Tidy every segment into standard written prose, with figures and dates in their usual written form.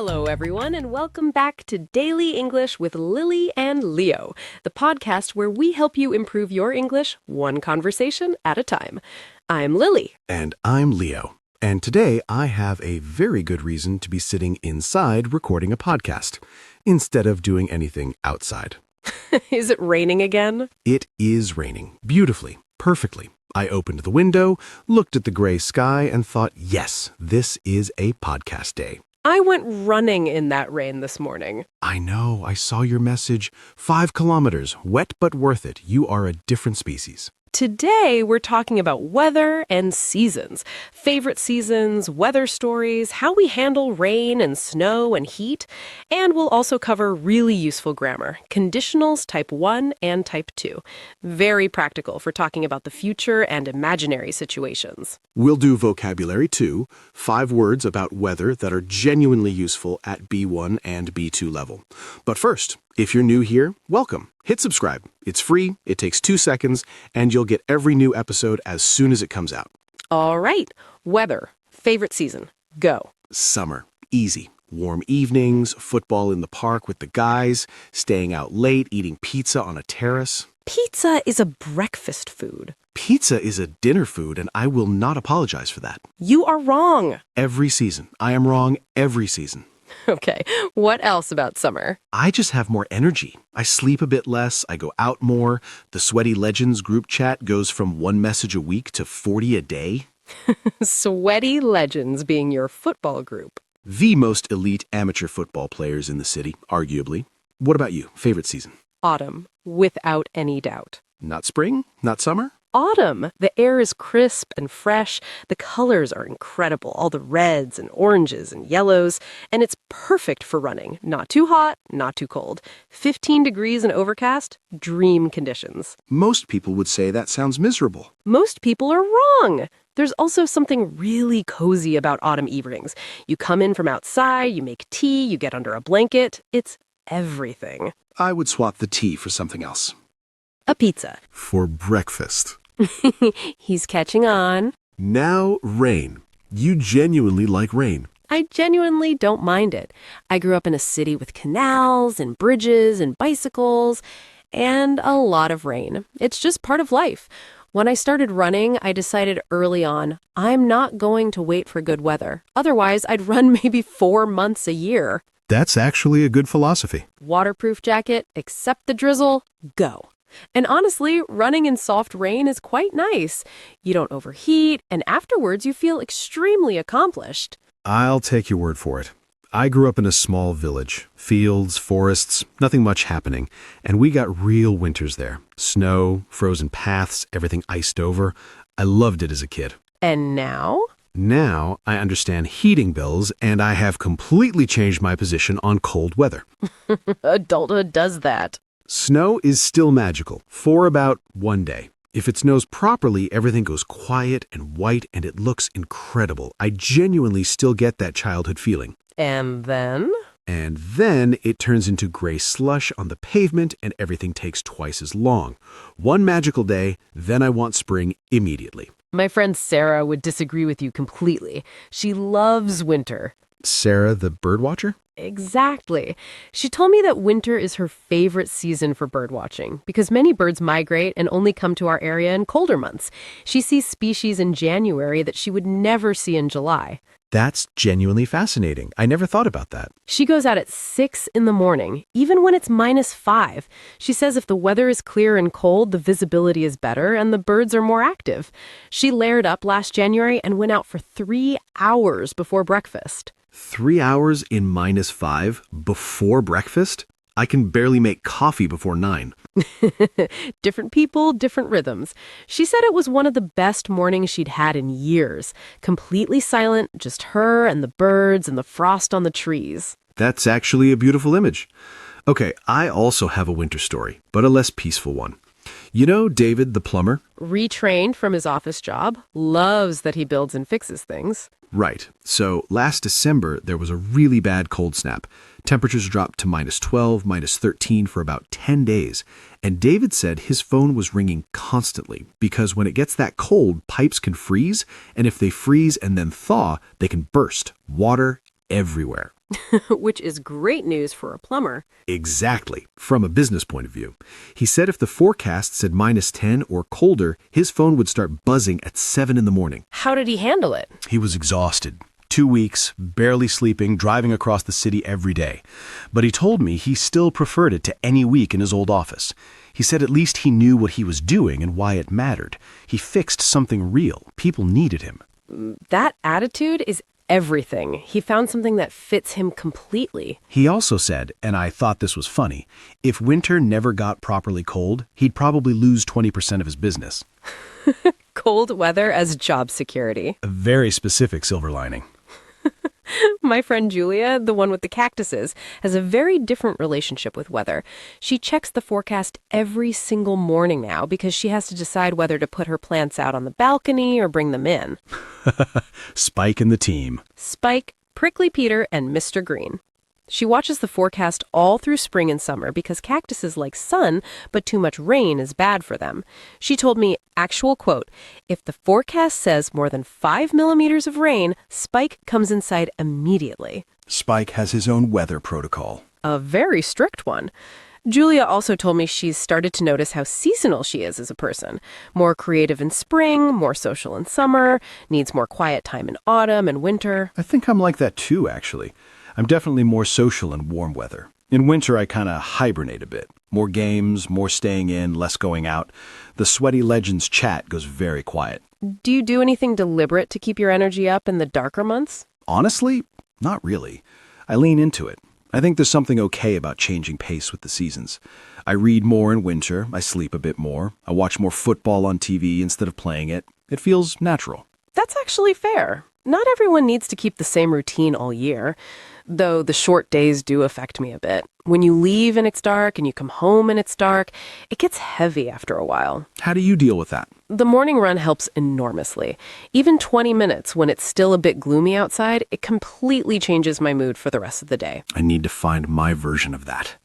Hello, everyone, and welcome back to Daily English with Lily and Leo, the podcast where we help you improve your English one conversation at a time. I'm Lily. And I'm Leo. And today I have a very good reason to be sitting inside recording a podcast instead of doing anything outside. Is it raining again? It is raining beautifully, perfectly. I opened the window, looked at the gray sky, and thought, yes, this is a podcast day. I went running in that rain this morning. I know, I saw your message. 5 kilometers, wet but worth it. You are a different species. Today, we're talking about weather and seasons. Favorite seasons, weather stories, how we handle rain and snow and heat. And we'll also cover really useful grammar, conditionals type 1 and type 2. Very practical for talking about the future and imaginary situations. We'll do vocabulary too, 5 words about weather that are genuinely useful at B1 and B2 level. But first, if you're new here, welcome. Hit subscribe. It's free, it takes 2 seconds, and you'll get every new episode as soon as it comes out. All right. Weather. Favorite season. Go. Summer. Easy. Warm evenings, football in the park with the guys, staying out late, eating pizza on a terrace. Pizza is a breakfast food. Pizza is a dinner food, and I will not apologize for that. You are wrong. Every season. I am wrong every season. Okay, what else about summer? I just have more energy. I sleep a bit less, I go out more. The Sweaty Legends group chat goes from 1 message a week to 40 a day. Sweaty Legends being your football group. The most elite amateur football players in the city, arguably. What about you? Favorite season? Autumn, without any doubt. Not spring? Not summer? Autumn. The air is crisp and fresh. The colors are incredible, all the reds and oranges and yellows. And it's perfect for running. Not too hot, not too cold. 15 degrees and overcast, dream conditions. Most people would say that sounds miserable. Most people are wrong. There's also something really cozy about autumn evenings. You come in from outside, you make tea, you get under a blanket. It's everything. I would swap the tea for something else. A pizza. For breakfast. He's catching on. Now, rain. You genuinely like rain. I genuinely don't mind it. I grew up in a city with canals and bridges and bicycles and a lot of rain. It's just part of life. When I started running, I decided early on, I'm not going to wait for good weather. Otherwise, I'd run maybe 4 months a year. That's actually a good philosophy. Waterproof jacket, accept the drizzle, go. And honestly, running in soft rain is quite nice. You don't overheat, and afterwards you feel extremely accomplished. I'll take your word for it. I grew up in a small village. Fields, forests, nothing much happening. And we got real winters there. Snow, frozen paths, everything iced over. I loved it as a kid. And now? Now I understand heating bills, and I have completely changed my position on cold weather. Adulthood does that. Snow is still magical for about 1 day. If it snows properly, everything goes quiet and white and it looks incredible. I genuinely still get that childhood feeling. And then? And then it turns into gray slush on the pavement and everything takes twice as long. 1 magical day, then I want spring immediately. My friend Sarah would disagree with you completely. She loves winter. Sarah, the birdwatcher? Exactly. She told me that winter is her favorite season for birdwatching because many birds migrate and only come to our area in colder months. She sees species in January that she would never see in July. That's genuinely fascinating. I never thought about that. She goes out at 6 in the morning, even when it's -5. She says if the weather is clear and cold, the visibility is better and the birds are more active. She layered up last January and went out for 3 hours before breakfast. 3 hours in -5 before breakfast? I can barely make coffee before 9. Different people, different rhythms. She said it was one of the best mornings she'd had in years. Completely silent, just her and the birds and the frost on the trees. That's actually a beautiful image. Okay, I also have a winter story, but a less peaceful one. You know David, the plumber? Retrained from his office job, loves that he builds and fixes things. Right. So last December, there was a really bad cold snap. Temperatures dropped to -12, -13 for about 10 days. And David said his phone was ringing constantly because when it gets that cold, pipes can freeze. And if they freeze and then thaw, they can burst. Water everywhere. Which is great news for a plumber. Exactly, from a business point of view. He said if the forecast said -10 or colder, his phone would start buzzing at 7 in the morning. How did he handle it? He was exhausted. 2 weeks, barely sleeping, driving across the city every day. But he told me he still preferred it to any week in his old office. He said at least he knew what he was doing and why it mattered. He fixed something real. People needed him. That attitude is everything. He found something that fits him completely. He also said, and I thought this was funny, if winter never got properly cold, he'd probably lose 20% of his business. Cold weather as job security. A very specific silver lining. My friend Julia, the one with the cactuses, has a very different relationship with weather. She checks the forecast every single morning now because she has to decide whether to put her plants out on the balcony or bring them in. Spike in the team. Spike, Prickly Peter, and Mr. Green. She watches the forecast all through spring and summer because cactuses like sun, but too much rain is bad for them. She told me, actual quote, if the forecast says more than 5 millimeters of rain, Spike comes inside immediately. Spike has his own weather protocol. A very strict one. Julia also told me she's started to notice how seasonal she is as a person. More creative in spring, more social in summer, needs more quiet time in autumn and winter. I think I'm like that too, actually. I'm definitely more social in warm weather. In winter, I kind of hibernate a bit. More games, more staying in, less going out. The Sweaty Legends chat goes very quiet. Do you do anything deliberate to keep your energy up in the darker months? Honestly, not really. I lean into it. I think there's something okay about changing pace with the seasons. I read more in winter, I sleep a bit more, I watch more football on TV instead of playing it. It feels natural. That's actually fair. Not everyone needs to keep the same routine all year, though the short days do affect me a bit. When you leave and it's dark and you come home and it's dark, it gets heavy after a while. How do you deal with that? The morning run helps enormously. Even 20 minutes when it's still a bit gloomy outside, it completely changes my mood for the rest of the day. I need to find my version of that.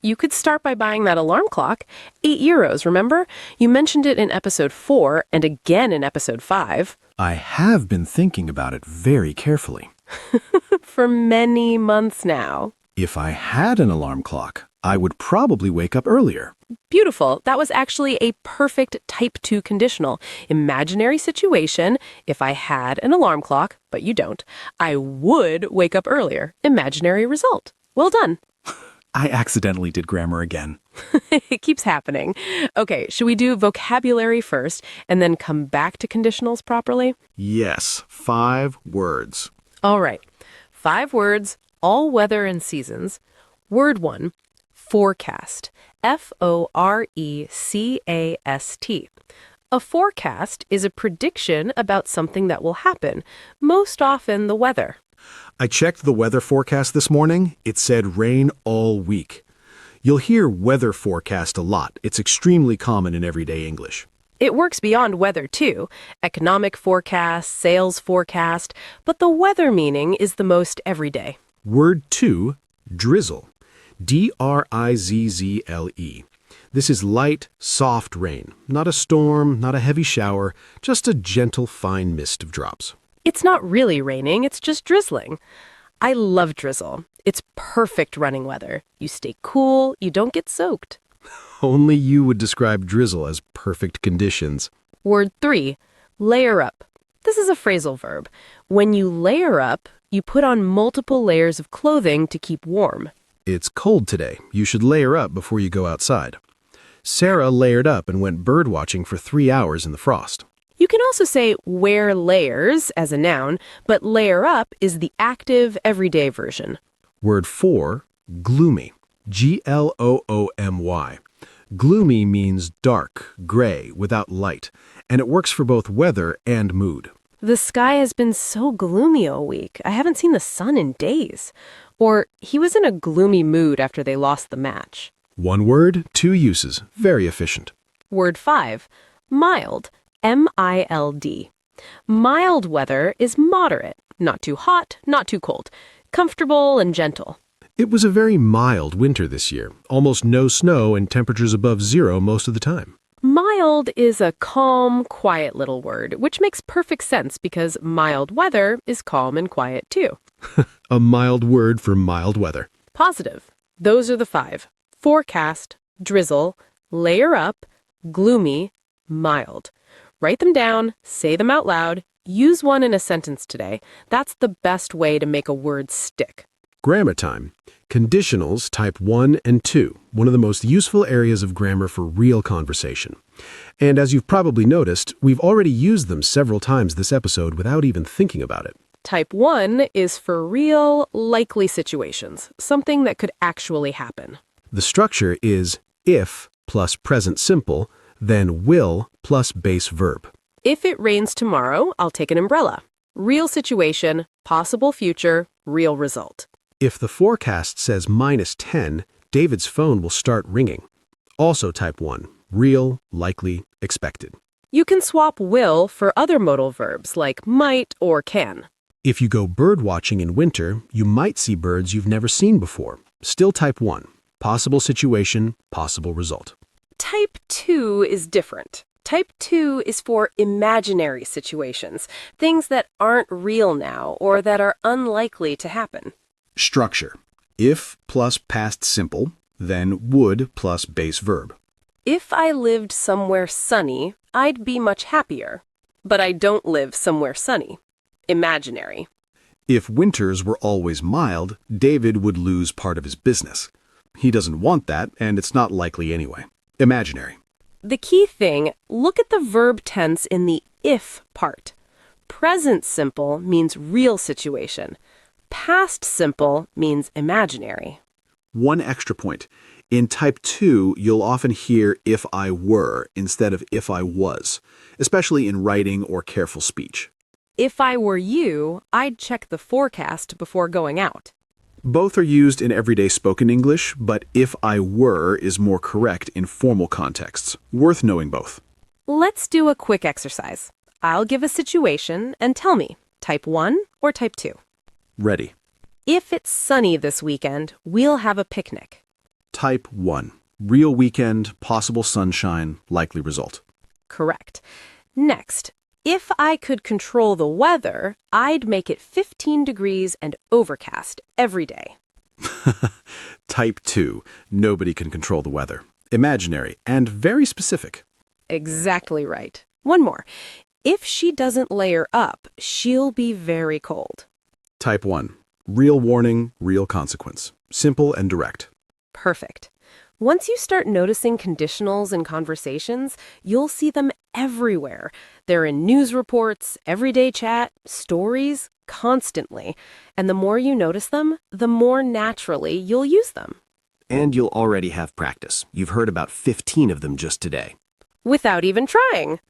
You could start by buying that alarm clock. €8, remember? You mentioned it in episode 4 and again in episode 5. I have been thinking about it very carefully. For many months now. If I had an alarm clock, I would probably wake up earlier. Beautiful. That was actually a perfect type 2 conditional. Imaginary situation. If I had an alarm clock, but you don't, I would wake up earlier. Imaginary result. Well done. I accidentally did grammar again. It keeps happening. Okay, should we do vocabulary first and then come back to conditionals properly? Yes, 5 words. All right. 5 words, all weather and seasons. Word 1, forecast. Forecast. A forecast is a prediction about something that will happen, most often the weather. I checked the weather forecast this morning. It said rain all week. You'll hear weather forecast a lot. It's extremely common in everyday English. It works beyond weather, too. Economic forecast, sales forecast, but the weather meaning is the most everyday. Word 2, drizzle. D-R-I-Z-Z-L-E. This is light, soft rain. Not a storm, not a heavy shower, just a gentle, fine mist of drops. It's not really raining, it's just drizzling. I love drizzle. It's perfect running weather. You stay cool, you don't get soaked. Only you would describe drizzle as perfect conditions. Word 3, layer up. This is a phrasal verb. When you layer up, you put on multiple layers of clothing to keep warm. It's cold today. You should layer up before you go outside. Sarah layered up and went birdwatching for 3 hours in the frost. You can also say wear layers as a noun, but layer up is the active, everyday version. Word 4, gloomy. Gloomy. Gloomy means dark, gray, without light, and it works for both weather and mood. The sky has been so gloomy all week. I haven't seen the sun in days. Or he was in a gloomy mood after they lost the match. 1 word, 2 uses. Very efficient. Word 5, mild. M-I-L-D. Mild weather is moderate. Not too hot, not too cold. Comfortable and gentle. It was a very mild winter this year. Almost no snow and temperatures above 0 most of the time. Mild is a calm, quiet little word, which makes perfect sense because mild weather is calm and quiet too. A mild word for mild weather. Positive. Those are the 5. Forecast, drizzle, layer up, gloomy, mild. Write them down, say them out loud, use one in a sentence today. That's the best way to make a word stick. Grammar time. Conditionals type 1 and 2, one of the most useful areas of grammar for real conversation. And as you've probably noticed, we've already used them several times this episode without even thinking about it. Type 1 is for real, likely situations, something that could actually happen. The structure is if plus present simple, then will plus base verb. If it rains tomorrow, I'll take an umbrella. Real situation, possible future, real result. If the forecast says -10, David's phone will start ringing. Also type 1, real, likely, expected. You can swap will for other modal verbs like might or can. If you go bird watching in winter, you might see birds you've never seen before. Still type 1, possible situation, possible result. Type 2 is different. Type 2 is for imaginary situations, things that aren't real now or that are unlikely to happen. Structure. If plus past simple, then would plus base verb. If I lived somewhere sunny, I'd be much happier. But I don't live somewhere sunny. Imaginary. If winters were always mild, David would lose part of his business. He doesn't want that, and it's not likely anyway. Imaginary. The key thing, look at the verb tense in the if part. Present simple means real situation. Past simple means imaginary. One extra point. In type 2, you'll often hear if I were instead of if I was, especially in writing or careful speech. If I were you, I'd check the forecast before going out. Both are used in everyday spoken English, but if I were is more correct in formal contexts. Worth knowing both. Let's do a quick exercise. I'll give a situation and tell me, type 1 or type 2. Ready. If it's sunny this weekend, we'll have a picnic. Type 1. Real weekend, possible sunshine, likely result. Correct. Next, if I could control the weather, I'd make it 15 degrees and overcast every day. Type 2. Nobody can control the weather. Imaginary and very specific. Exactly right. One more. If she doesn't layer up, she'll be very cold. Type 1. Real warning, real consequence. Simple and direct. Perfect. Once you start noticing conditionals in conversations, you'll see them everywhere. They're in news reports, everyday chat, stories, constantly. And the more you notice them, the more naturally you'll use them. And you'll already have practice. You've heard about 15 of them just today. Without even trying.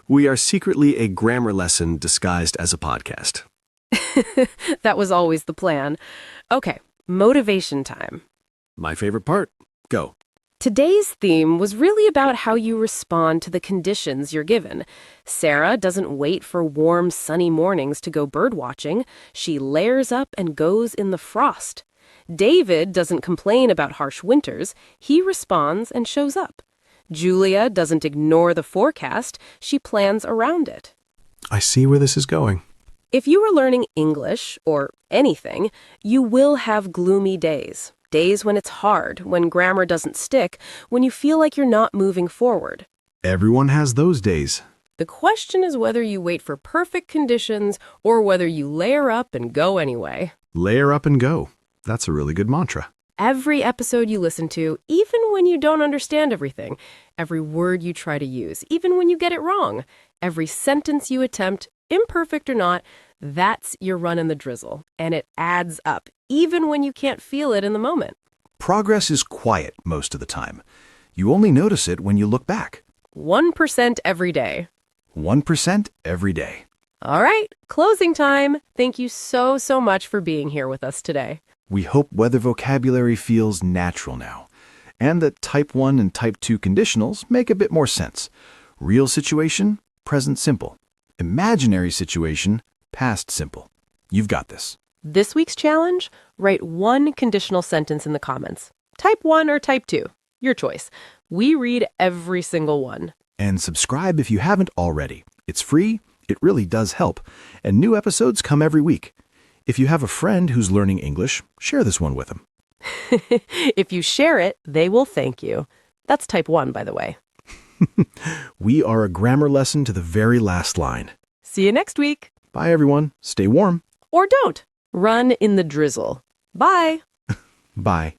We are secretly a grammar lesson disguised as a podcast. That was always the plan. Okay, motivation time. My favorite part. Go. Today's theme was really about how you respond to the conditions you're given. Sarah doesn't wait for warm, sunny mornings to go bird watching. She layers up and goes in the frost. David doesn't complain about harsh winters. He responds and shows up. Julia doesn't ignore the forecast. She plans around it. I see where this is going. If you are learning English, or anything, you will have gloomy days. Days when it's hard, when grammar doesn't stick, when you feel like you're not moving forward. Everyone has those days. The question is whether you wait for perfect conditions or whether you layer up and go anyway. Layer up and go. That's a really good mantra. Every episode you listen to, even when you don't understand everything, every word you try to use, even when you get it wrong, every sentence you attempt, imperfect or not, that's your run in the drizzle, and it adds up, even when you can't feel it in the moment. Progress is quiet most of the time. You only notice it when you look back. 1% every day. 1% every day. All right, closing time. Thank you so much for being here with us today. We hope weather vocabulary feels natural now, and that type 1 and type 2 conditionals make a bit more sense. Real situation, present simple. Imaginary situation, past simple. You've got this. This week's challenge, write one conditional sentence in the comments. Type 1 or type 2, your choice. We read every single one. And subscribe if you haven't already. It's free, it really does help, and new episodes come every week. If you have a friend who's learning English, share this one with them. If you share it, they will thank you. That's type 1, by the way. We are a grammar lesson to the very last line. See you next week. Bye, everyone. Stay warm. Or don't. Run in the drizzle. Bye. Bye.